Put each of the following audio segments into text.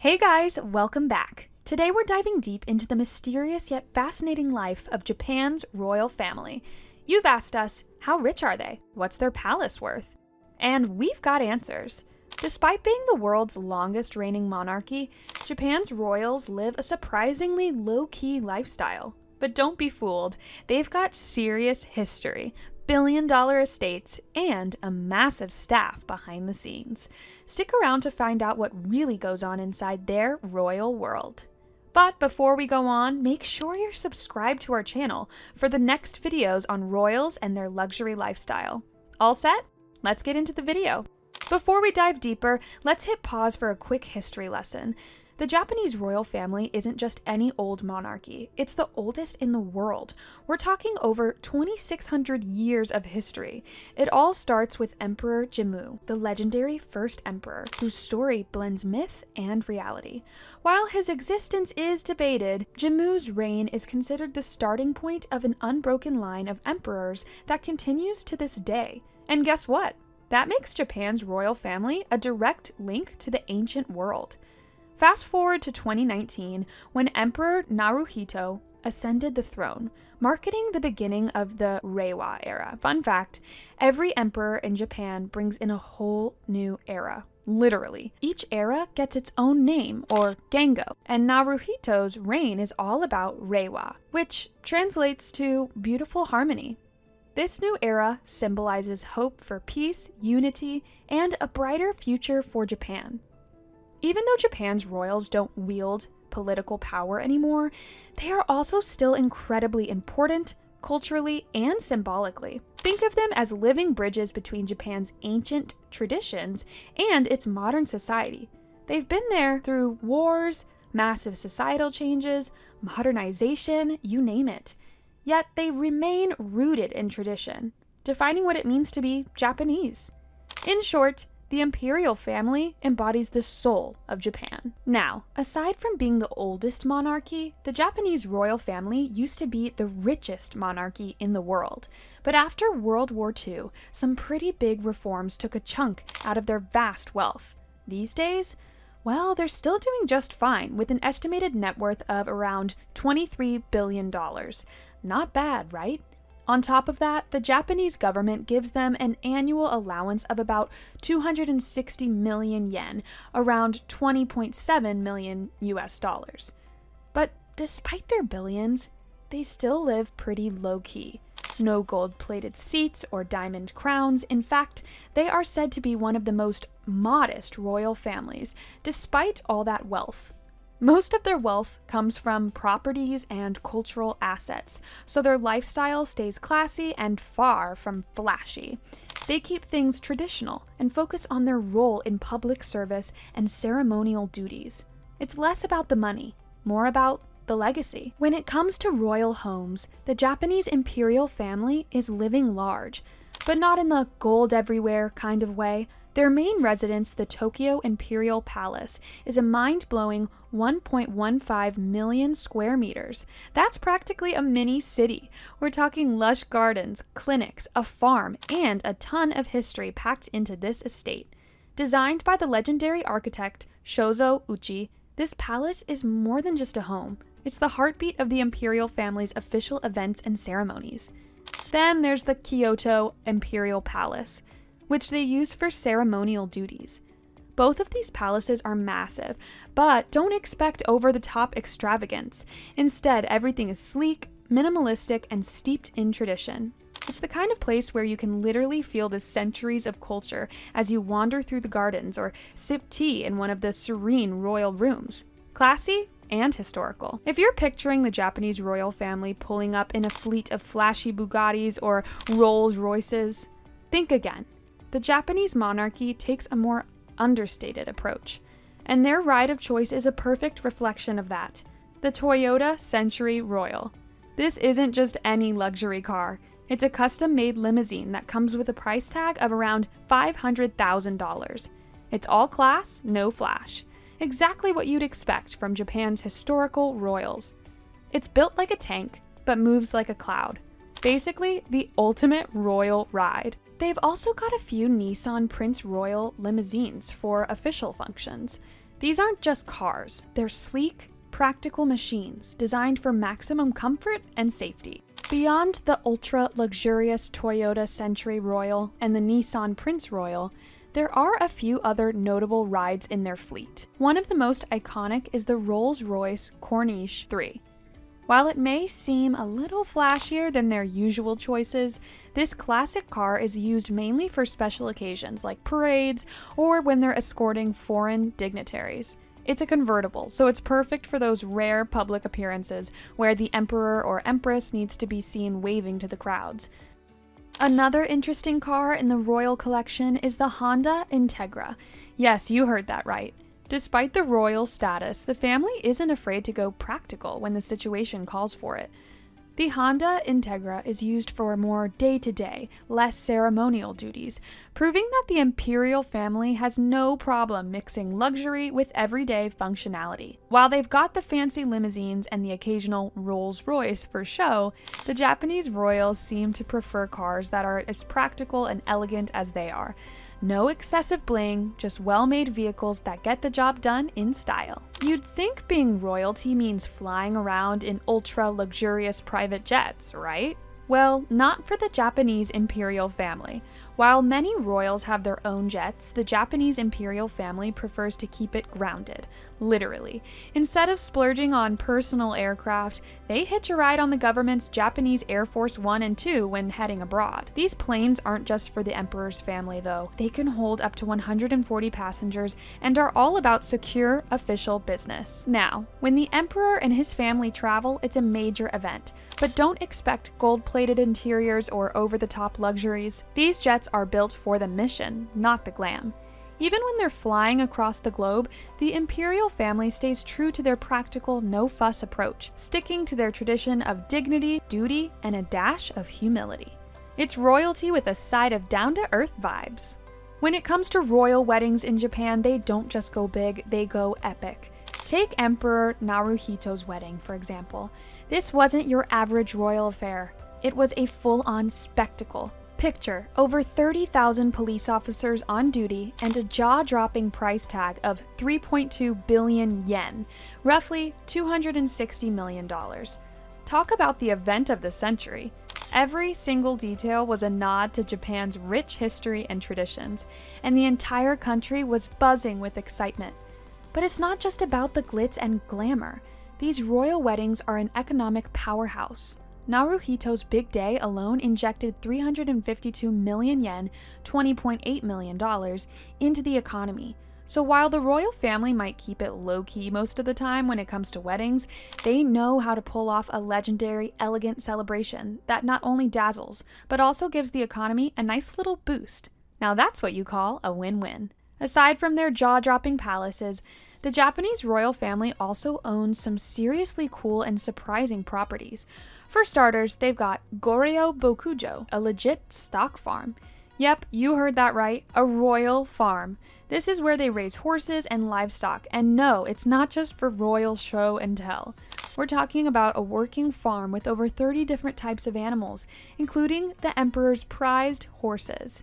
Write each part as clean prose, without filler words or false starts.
Hey guys, welcome back. Today we're diving deep into the mysterious yet fascinating life of Japan's royal family. You've asked us, how rich are they? What's their palace worth? And we've got answers. Despite being the world's longest reigning monarchy, Japan's royals live a surprisingly low-key lifestyle. But don't be fooled, they've got serious history, billion-dollar estates, and a massive staff behind the scenes. Stick around to find out what really goes on inside their royal world. But before we go on, make sure you're subscribed to our channel for the next videos on royals and their luxury lifestyle. All set? Let's get into the video. Before we dive deeper, let's hit pause for a quick history lesson. The Japanese royal family isn't just any old monarchy, it's the oldest in the world. We're talking over 2,600 years of history. It all starts with Emperor Jimmu, the legendary first emperor, whose story blends myth and reality. While his existence is debated, Jimmu's reign is considered the starting point of an unbroken line of emperors that continues to this day. And guess what? That makes Japan's royal family a direct link to the ancient world. Fast forward to 2019, when Emperor Naruhito ascended the throne, marking the beginning of the Reiwa era. Fun fact, every emperor in Japan brings in a whole new era, literally. Each era gets its own name, or Gengo, and Naruhito's reign is all about Reiwa, which translates to beautiful harmony. This new era symbolizes hope for peace, unity, and a brighter future for Japan. Even though Japan's royals don't wield political power anymore, they are also still incredibly important, culturally and symbolically. Think of them as living bridges between Japan's ancient traditions and its modern society. They've been there through wars, massive societal changes, modernization, you name it. Yet they remain rooted in tradition, defining what it means to be Japanese. In short, the Imperial family embodies the soul of Japan. Now, aside from being the oldest monarchy, the Japanese royal family used to be the richest monarchy in the world. But after World War II, some pretty big reforms took a chunk out of their vast wealth. These days, well, they're still doing just fine with an estimated net worth of around $23 billion. Not bad, right? On top of that, the Japanese government gives them an annual allowance of about 260 million yen, around 20.7 million US dollars. But despite their billions, they still live pretty low-key. No gold-plated seats or diamond crowns. In fact, they are said to be one of the most modest royal families, despite all that wealth. Most of their wealth comes from properties and cultural assets, so their lifestyle stays classy and far from flashy. They keep things traditional and focus on their role in public service and ceremonial duties. It's less about the money, more about the legacy. When it comes to royal homes, the Japanese imperial family is living large, but not in the gold everywhere kind of way. Their main residence, the Tokyo Imperial Palace, is a mind-blowing 1.15 million square meters. That's practically a mini city. We're talking lush gardens, clinics, a farm, and a ton of history packed into this estate. Designed by the legendary architect Shozo Uchi, this palace is more than just a home. It's the heartbeat of the imperial family's official events and ceremonies. Then there's the Kyoto Imperial Palace, which they use for ceremonial duties. Both of these palaces are massive, but don't expect over-the-top extravagance. Instead, everything is sleek, minimalistic, and steeped in tradition. It's the kind of place where you can literally feel the centuries of culture as you wander through the gardens or sip tea in one of the serene royal rooms. Classy and historical. If you're picturing the Japanese royal family pulling up in a fleet of flashy Bugattis or Rolls Royces, think again. The Japanese monarchy takes a more understated approach, and their ride of choice is a perfect reflection of that. The Toyota Century Royal. This isn't just any luxury car. It's a custom-made limousine that comes with a price tag of around $500,000. It's all class, no flash. Exactly what you'd expect from Japan's historical royals. It's built like a tank, but moves like a cloud. Basically, the ultimate royal ride. They've also got a few Nissan Prince Royal limousines for official functions. These aren't just cars, they're sleek, practical machines designed for maximum comfort and safety. Beyond the ultra-luxurious Toyota Century Royal and the Nissan Prince Royal, there are a few other notable rides in their fleet. One of the most iconic is the Rolls-Royce Corniche 3. While it may seem a little flashier than their usual choices, this classic car is used mainly for special occasions like parades or when they're escorting foreign dignitaries. It's a convertible, so it's perfect for those rare public appearances where the emperor or empress needs to be seen waving to the crowds. Another interesting car in the royal collection is the Honda Integra. Yes, you heard that right. Despite the royal status, the family isn't afraid to go practical when the situation calls for it. The Honda Integra is used for more day-to-day, less ceremonial duties, proving that the Imperial family has no problem mixing luxury with everyday functionality. While they've got the fancy limousines and the occasional Rolls-Royce for show, the Japanese royals seem to prefer cars that are as practical and elegant as they are. No excessive bling, just well-made vehicles that get the job done in style. You'd think being royalty means flying around in ultra-luxurious private jets, right? Well, not for the Japanese imperial family. While many royals have their own jets, the Japanese imperial family prefers to keep it grounded, literally. Instead of splurging on personal aircraft, they hitch a ride on the government's Japanese Air Force 1 and 2 when heading abroad. These planes aren't just for the emperor's family though. They can hold up to 140 passengers and are all about secure official business. Now, when the emperor and his family travel, it's a major event, but don't expect gold-plated interiors or over-the-top luxuries. These jets are built for the mission, not the glam. Even when they're flying across the globe, the imperial family stays true to their practical, no-fuss approach, sticking to their tradition of dignity, duty, and a dash of humility. It's royalty with a side of down-to-earth vibes. When it comes to royal weddings in Japan, they don't just go big, they go epic. Take Emperor Naruhito's wedding, for example. This wasn't your average royal affair. It was a full-on spectacle. Picture over 30,000 police officers on duty and a jaw-dropping price tag of 3.2 billion yen, roughly $260 million. Talk about the event of the century. Every single detail was a nod to Japan's rich history and traditions, and the entire country was buzzing with excitement. But it's not just about the glitz and glamour. These royal weddings are an economic powerhouse. Naruhito's big day alone injected 352 million yen, $20.8 million, into the economy. So while the royal family might keep it low-key most of the time when it comes to weddings, they know how to pull off a legendary, elegant celebration that not only dazzles, but also gives the economy a nice little boost. Now that's what you call a win-win. Aside from their jaw-dropping palaces, the Japanese royal family also owns some seriously cool and surprising properties. For starters, they've got Goryo Bokujo, a legit stock farm. Yep, you heard that right, a royal farm. This is where they raise horses and livestock, and no, it's not just for royal show and tell. We're talking about a working farm with over 30 different types of animals, including the emperor's prized horses.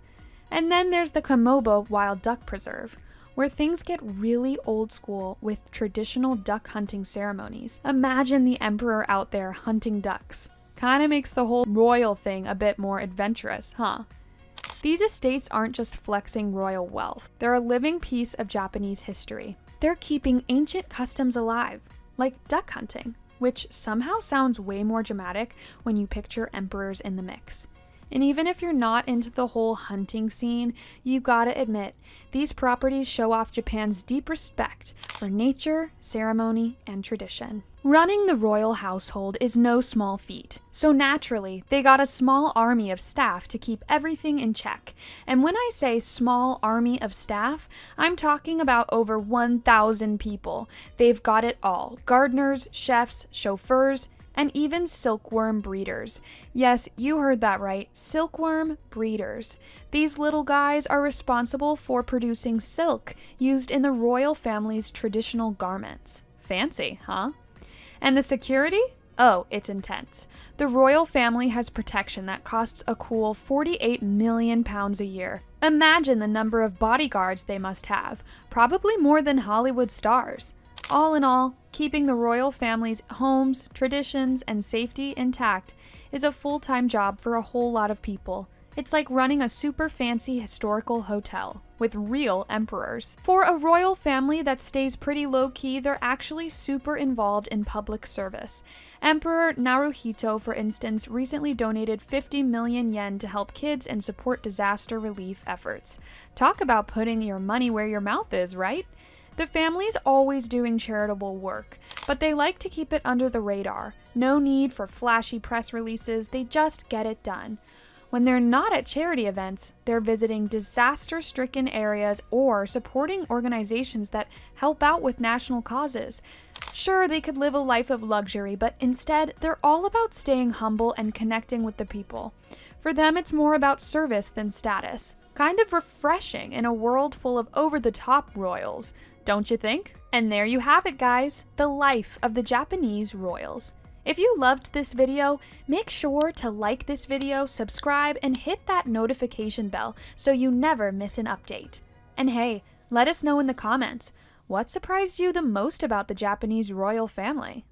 And then there's the Komobo Wild Duck Preserve, where things get really old school with traditional duck hunting ceremonies. Imagine the emperor out there hunting ducks. Kinda makes the whole royal thing a bit more adventurous, huh? These estates aren't just flexing royal wealth. They're a living piece of Japanese history. They're keeping ancient customs alive, like duck hunting, which somehow sounds way more dramatic when you picture emperors in the mix. And even if you're not into the whole hunting scene, you gotta admit, these properties show off Japan's deep respect for nature, ceremony, and tradition. Running the royal household is no small feat, so naturally, they got a small army of staff to keep everything in check. And when I say small army of staff, I'm talking about over 1,000 people. They've got it all: gardeners, chefs, chauffeurs, and even silkworm breeders. Yes, you heard that right, silkworm breeders. These little guys are responsible for producing silk used in the royal family's traditional garments. Fancy, huh? And the security? Oh, it's intense. The royal family has protection that costs a cool £48 million a year. Imagine the number of bodyguards they must have, probably more than Hollywood stars. All in all, keeping the royal family's homes, traditions, and safety intact is a full-time job for a whole lot of people. It's like running a super fancy historical hotel with real emperors. For a royal family that stays pretty low-key, they're actually super involved in public service. Emperor Naruhito, for instance, recently donated 50 million yen to help kids and support disaster relief efforts. Talk about putting your money where your mouth is, right? The family's always doing charitable work, but they like to keep it under the radar. No need for flashy press releases, they just get it done. When they're not at charity events, they're visiting disaster-stricken areas or supporting organizations that help out with national causes. Sure, they could live a life of luxury, but instead, they're all about staying humble and connecting with the people. For them, it's more about service than status. Kind of refreshing in a world full of over-the-top royals, don't you think? And there you have it, guys, the life of the Japanese royals. If you loved this video, make sure to like this video, subscribe, and hit that notification bell so you never miss an update. And hey, let us know in the comments, what surprised you the most about the Japanese royal family?